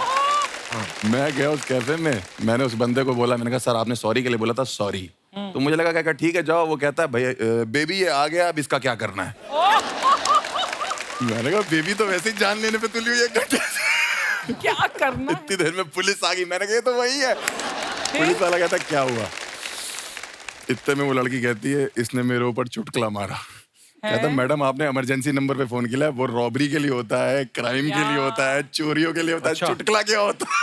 मैं गया उस कैफे में, मैंने उस बंदे को बोला, मैंने कहा सर आपने सॉरी के लिए बोला था, सॉरी। तो मुझे लगा क्या ठीक है जाओ। वो कहता है भैया बेबी ये आ गया, अब इसका क्या करना है? मैंने कहा बेबी तो वैसे ही जान लेने पे तुली हुई है, क्या करना? इतनी देर में पुलिस आ गई। मैंने कहा ये तो वही है। पुलिस वाला कहता क्या हुआ? इतने में वो लड़की कहती है इसने मेरे ऊपर चुटकुला मारा। कहता मैडम आपने इमरजेंसी नंबर पे फोन किया है, वो रॉबरी के लिए होता है, क्राइम के लिए होता है, चोरियों के लिए होता है। अच्छा। चुटकुला क्या होता है?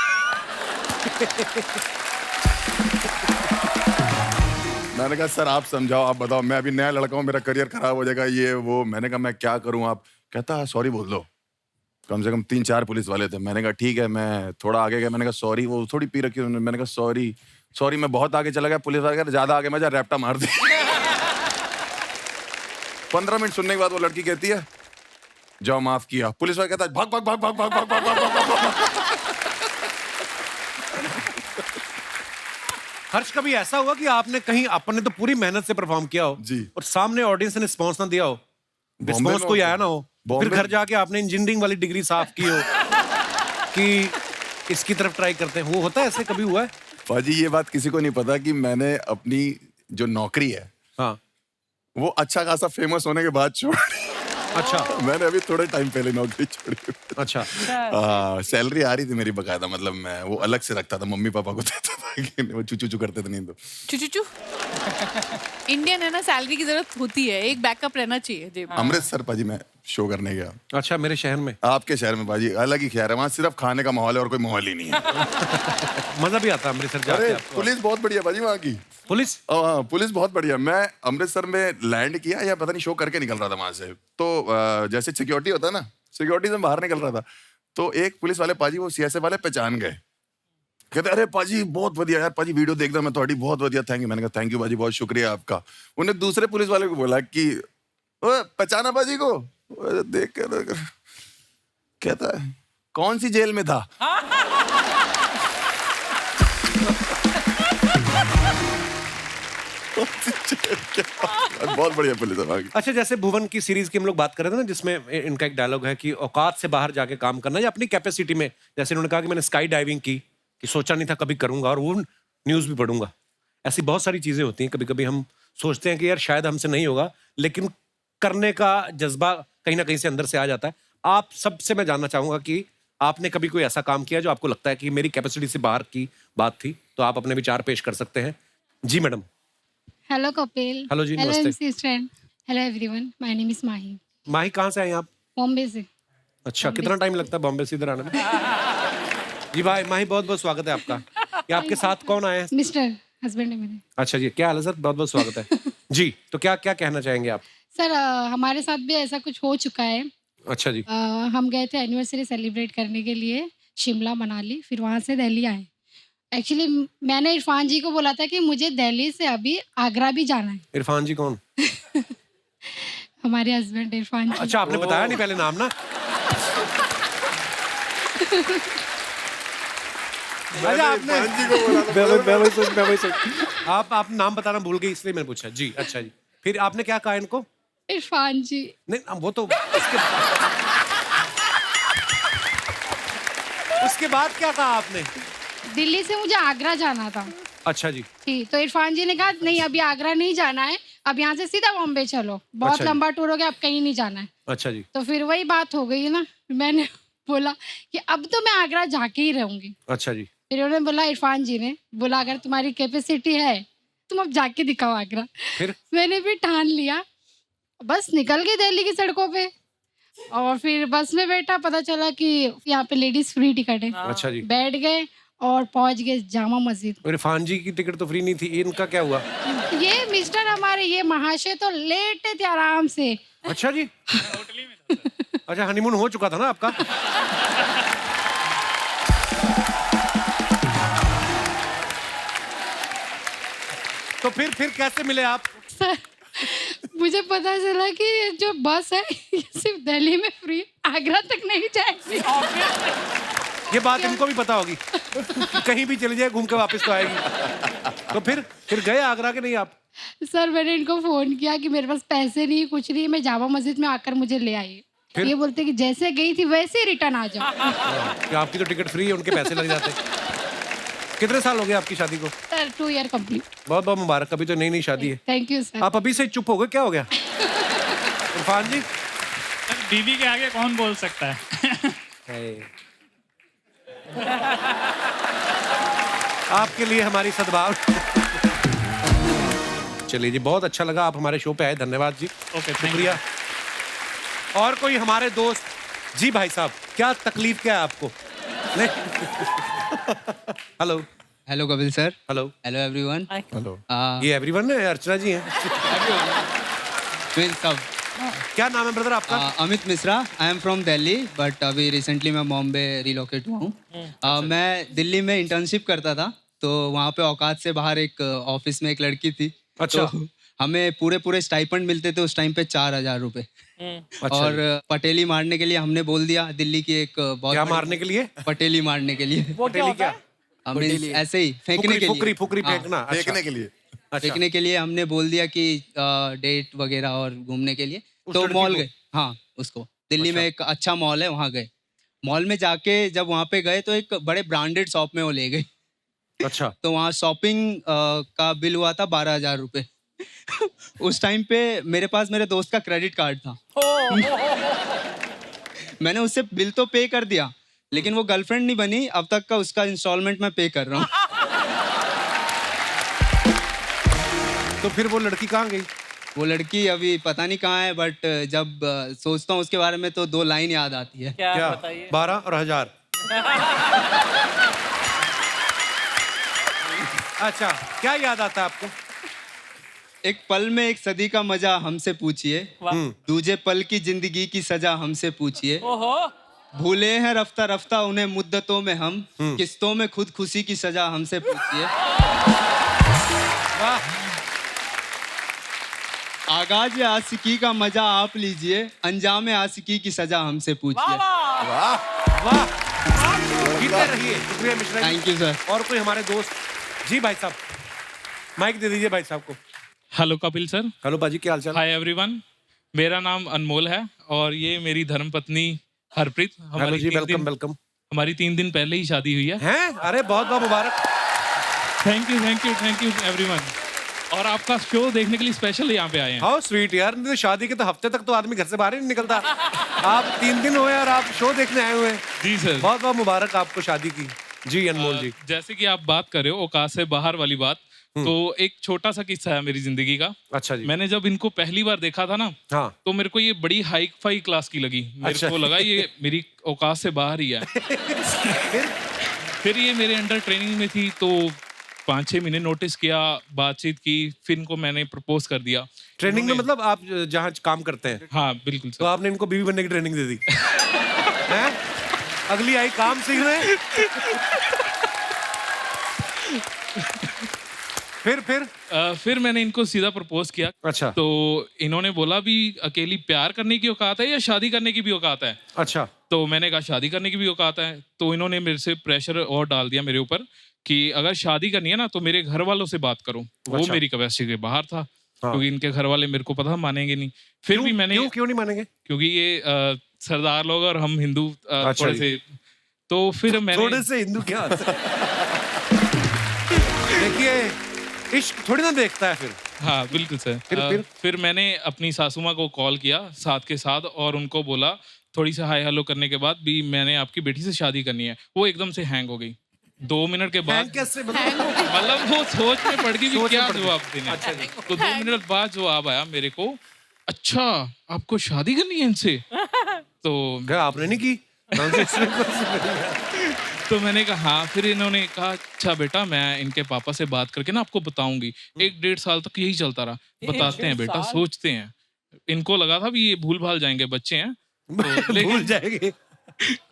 मैंने कहा सर आप समझाओ, आप बताओ, मैं अभी नया लड़का हूँ, मेरा करियर खराब हो जाएगा ये वो। मैंने कहा मैं क्या करूँ? आप कहता सॉरी बोल दो। कम से कम 3-4 पुलिस वाले थे। मैंने कहा ठीक है। मैं थोड़ा आगे गया, मैंने कहा सॉरी। वो थोड़ी पी रखी उन्होंने। मैंने कहा सॉरी। मैं बहुत आगे चला गया। पुलिस वाले कहा ज्यादा आगे मजा, रैप्टा मार दी। 15 मिनट सुनने के बाद वो लड़की कहती है जाओ माफ किया। पुलिस वाला कहता है भाग भाग भाग भाग भाग भाग भाग भाग भाग। हर्ष कभी ऐसा हुआ कि आपने कहीं, आपने तो पूरी मेहनत से परफॉर्म किया हो जी, और सामने ऑडियंस ने रिस्पॉन्स ना दिया हो, बॉम्बे रिस्पॉन्स में कोई होता आया ना हो, फिर बॉम्बे घर जाके आपने इंजीनियरिंग वाली डिग्री साफ की हो कि इसकी तरफ ट्राई करते हैं? वो होता है, ऐसे कभी हुआ है? पाजी ये बात किसी को नहीं पता कि मैंने अपनी जो नौकरी है, हाँ। वो अच्छा खासा फेमस होने के बाद छोड़। अच्छा। मैंने अभी थोड़े टाइम पहले नौकरी छोड़ी। अच्छा। सैलरी आ रही थी मेरी बकायदा, मतलब मैं वो अलग से रखता था, मम्मी पापा को देता था कि वो चू करते थे। नहीं तो चू इंडियन है ना, सैलरी की जरूरत होती है, एक बैकअप रहना चाहिए जेब में। अमृतसर पाजी मैं शो करने गया। अच्छा, मेरे शहर में? आपके शहर में पाजी अलग ही खैर है, वहाँ सिर्फ खाने का माहौल है और कोई माहौल ही नहीं है। मजा भी आता है अमृतसर जाके अरे आपको? पुलिस बहुत बढ़िया पाजी वहाँ की। पुलिस? हाँ पुलिस बहुत बढ़िया। मैं अमृतसर में लैंड किया या पता नहीं शो करके निकल रहा था वहां से, तो जैसे सिक्योरिटी होता है ना, सिक्योरिटी से बाहर निकल रहा था, तो एक पुलिस वाले पाजी वो CSF वाले पहचान गए कहते अरे पाजी बहुत बढ़िया यार पाजी वीडियो देखदा मैं थोड़ी बहुत बढ़िया थैंक यू। मैंने कहा थैंक यू पाजी बहुत शुक्रिया आपका। उन्हें दूसरे पुलिस वाले को बोला कि ओ पहचाना पाजी को? देख कर कहता है कौन सी जेल में था? बहुत बढ़िया पुलिस है। अच्छा, जैसे भुवन की सीरीज की हम लोग बात कर रहे थे ना, जिसमें इनका एक डायलॉग है कि औकात से बाहर जाके काम करना या अपनी कैपेसिटी में, जैसे इन्होंने कहा कि मैंने स्काई डाइविंग की कि सोचा नहीं था कभी करूंगा और वो न्यूज़ भी पढ़ूंगा। ऐसी बहुत सारी चीजें होती हैं, कभी कभी हम सोचते हैं कि यार शायद हमसे नहीं होगा, लेकिन करने का जज्बा कहीं ना कहीं से अंदर से आ जाता है। आप सबसे मैं जानना चाहूंगा कि आपने कभी कोई ऐसा काम किया जो आपको लगता है कि मेरी कैपेसिटी से बाहर की बात थी, तो आप अपने विचार पेश कर सकते हैं। जी मैडम। हेलो कपिल। हेलो जी, हेलो नमस्ते। MC friend. Hello everyone, my name is Mahi. Mahi कहाँ से आए आप? बॉम्बे से। अच्छा, कितना टाइम लगता है बॉम्बे से इधर आने में? जी भाई माही, बहुत बहुत स्वागत है आपका। ये आपके साथ कौन आए हैं? मिस्टर हस्बैंड है मेरे। अच्छा जी, क्या हाल है सर? बहुत बहुत स्वागत है। जी, तो क्या क्या कहना चाहेंगे आप? सर हमारे साथ भी ऐसा कुछ हो चुका है। अच्छा जी। हम गए थे एनिवर्सरी सेलिब्रेट करने के लिए शिमला मनाली, फिर वहाँ से दिल्ली आए। एक्चुअली मैंने इरफान जी को बोला था कि मुझे दिल्ली से अभी आगरा भी जाना है। इरफान जी कौन? हमारे हस्बैंड इरफान जी। अच्छा, आपने बताया नहीं पहले नाम ना। अच्छा, आपने आप नाम बताना भूल गई इसलिए मैंने पूछा। जी अच्छा जी, फिर आपने क्या कहा इनको? इरफान जी। नहीं वो तो उसके बाद क्या कहा आपने? दिल्ली से मुझे आगरा जाना था। अच्छा जी। ठीक, तो इरफान जी ने कहा नहीं अभी आगरा नहीं जाना है, अब यहाँ से सीधा बॉम्बे चलो, बहुत अच्छा जी। लंबा टूर हो गया, अब कहीं नहीं जाना है। अच्छा जी। तो फिर वही बात हो गई ना, मैंने बोला कि अब तो मैं आगरा जाके ही रहूंगी। अच्छा जी। फिर उन्होंने बोला, इरफान जी ने बोला अगर तुम्हारी कैपेसिटी है तुम अब जाके दिखाओ आगरा। फिर मैंने भी ठान लिया, बस निकल गई दिल्ली की सड़कों पे और फिर बस में बैठा, पता चला कि यहाँ पे लेडीज फ्री टिकट है। अच्छा जी। बैठ गए और पहुंच गए जामा मस्जिद। इरफान जी की टिकट तो फ्री नहीं थी, इनका क्या हुआ? ये मिस्टर हमारे ये महाशय तो लेटे थे आराम से। अच्छा जी। अच्छा, हनीमून हो चुका था ना आपका? तो फिर कैसे मिले आप? सर मुझे पता चला कि जो बस है ये सिर्फ दिल्ली में फ्री, आगरा तक नहीं जाएगी। ये बात इनको भी पता होगी कि कहीं भी चली जाए घूम के वापस तो आएगी। तो फिर गए आगरा के नहीं आप? सर मैंने इनको फोन किया कि मेरे पास पैसे नहीं, कुछ नहीं, मैं जामा मस्जिद में आकर मुझे ले आई। ये बोलते कि जैसे गई थी वैसे ही रिटर्न आ जाओ। कि आपकी तो टिकट फ्री है, उनके पैसे लग जाते। कितने साल हो गए आपकी शादी को? Sir 2 year complete. बहुत बहुत मुबारक, अभी तो नई शादी है। Thank you sir. आप अभी से चुप हो गए, क्या हो गया? इरफान जी। बीवी के आगे कौन बोल सकता है? आपके लिए हमारी सद्भाव। चलिए जी, बहुत अच्छा लगा आप हमारे शो पे आए, धन्यवाद जी। ओके, शुक्रिया। और कोई हमारे दोस्त? जी भाई साहब, क्या तकलीफ क्या है आपको? Hello. Hello Kapil sir. Hello. Hello everyone. Hello. ये एवरीवन है, अर्चना जी हैं। सब। क्या नाम है ब्रदर आपका? Amit Mishra. I am from Delhi but अभी रिसेंटली मैं बॉम्बे रिलोकेट हुआ हूँ। मैं दिल्ली में इंटर्नशिप करता था, तो वहाँ पे औकात से बाहर एक ऑफिस में एक लड़की थी। अच्छा। तो हमें पूरे स्टाइपेंड मिलते थे उस टाइम पे 4000 रुपए। अच्छा। और पटेली मारने के लिए हमने बोल दिया, दिल्ली की एक बहुत क्या बड़ी- मारने के लिए? पटेली मारने के लिए। पटेली क्या? ऐसे ही फेंकने के लिए। फुकरी फेंकना। अच्छा। देखने के लिए देखने के लिए हमने बोल दिया कि डेट वगैरह और घूमने के लिए। उस तो लड़की मॉल को? गए। हाँ, उसको दिल्ली अच्छा। में एक अच्छा मॉल है, वहाँ गए। मॉल में जाके जब वहाँ पे गए तो एक बड़े ब्रांडेड शॉप में वो ले गई। अच्छा। तो वहाँ शॉपिंग का बिल हुआ था 12,000 रुपए। उस टाइम पे मेरे पास मेरे दोस्त का क्रेडिट कार्ड था। मैंने उससे बिल तो पे कर दिया, लेकिन वो गर्लफ्रेंड नहीं बनी, अब तक का उसका इंस्टॉलमेंट मैं पे कर रहा हूँ। तो फिर वो लड़की कहाँ गई? वो लड़की अभी पता नहीं कहाँ है, बट जब सोचता हूँ उसके बारे में तो 2 लाइन याद आती है। क्या बताइए? 12 और 1000। अच्छा, क्या याद आता है आपको? एक पल में एक सदी का मजा हमसे पूछिए, दूजे पल की जिंदगी की सजा हमसे पूछिए, ओहो। भूले हैं रफ्ता रफ्ता उन्हें मुद्दतों में हम, किस्तों में खुद खुशी की सजा हमसे पूछिए। आगाज आशिकी का मजा आप लीजिए, अंजाम आशिकी की सजा हमसे पूछिए। वाह जीते रहिए। शुक्रिया Mishra ji. Thank you sir. और कोई हमारे दोस्त? जी भाई साहब, माइक दे दीजिए भाई साहब को। Hello Kapil sir. हेलो बाजी, क्या हाल चाल? हाय एवरीवन, मेरा नाम अनमोल है और ये मेरी धर्मपत्नी हरप्रीत। हेलो जी, वेलकम वेलकम। हमारी 3 दिन पहले ही शादी हुई है। हैं? अरे बहुत बहुत मुबारक। Thank you thank you thank you everyone. और आपका शो देखने के लिए स्पेशल यहाँ पे आए हैं। हाउ स्वीट यार, नहीं तो शादी के तो हफ्ते तक तो आदमी घर से बाहर ही नहीं निकलता। आप 3 दिन हुए और आप शो देखने आए हुए हैं। जी सर। बहुत बहुत मुबारक आपको शादी की। जी अनमोल जी। जैसे कि आप बात कर रहे हो औकात से बाहर वाली बात, तो एक छोटा सा किस्सा है मेरी जिंदगी का। अच्छा जी। मैंने जब इनको पहली बार देखा था ना, हाँ। तो मेरे को ये बड़ी हाई फाई क्लास की लगी। मेरे को लगा ये मेरी औकात से बाहर ही है। फिर ये मेरे अंडर ट्रेनिंग में थी, तो 5-6 महीने नोटिस किया, बातचीत की, फिर इनको मैंने प्रपोज कर दिया। ट्रेनिंग में मतलब आप जहाँ काम करते हैं? हाँ बिल्कुल सर। तो आपने इनको बीवी बनने की ट्रेनिंग दे दी? हैं? अगली आई काम सीखने। फिर मैंने इनको सीधा प्रपोज किया। अच्छा। तो इन्होंने बोला भी अकेली प्यार करने की औकात है या शादी करने की भी औकात है? अच्छा। तो मैंने कहा शादी करने की भी औकात है। तो इन्होंने मेरे से प्रेशर और डाल दिया मेरे ऊपर कि अगर शादी करनी है ना तो मेरे घर वालों से बात करो। वो अच्छा। मेरी कैपेसिटी के बाहर था। हाँ। क्योंकि इनके घर वाले मेरे को पता मानेंगे नहीं। फिर भी मैंने क्यों नहीं मानेंगे? क्योंकि ये सरदार लोग और हम हिंदू अच्छा थोड़े से, तो फिर मैंने थोड़े से हिंदू क्या? देखिए इश्क थोड़ी ना देखता है फिर। हाँ बिल्कुल सर। फिर मैंने अपनी सासू माँ को कॉल किया साथ के साथ और उनको बोला, थोड़ी सी हाय हेलो करने के बाद भी मैंने आपकी बेटी से शादी करनी है। वो एकदम से हैंग हो गई 2 मिनट के बाद। कैसे? मतलब वो सोच में पड़ गई कि क्या जवाब देना। अच्छा जी। तो 2 मिनट बाद जवाब आया मेरे को, अच्छा आपको शादी करनी है इनसे? तो क्या आपने नहीं की? तो मैंने कहा हाँ। फिर इन्होंने कहा अच्छा बेटा मैं इनके पापा से बात करके ना आपको बताऊंगी। 1-1.5 साल तक यही चलता रहा। बताते हैं बेटा, सोचते हैं। इनको लगा था भी ये भूल भाल जाएंगे, बच्चे हैं तो भूल जाएंगे।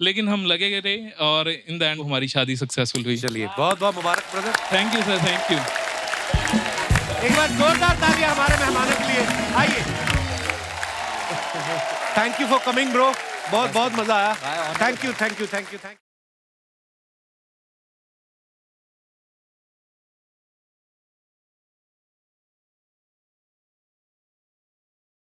लेकिन हम लगे रहे और इन द एंड हमारी शादी सक्सेसफुल हुई। चलिए बहुत बहुत मुबारक brother. Thank you sir, thank you. एक बार जोरदार तालियां हमारे मेहमानों के लिए। आइए। Thank you for coming bro. बहुत बहुत मजा आया। Thank you thank you thank you thank you.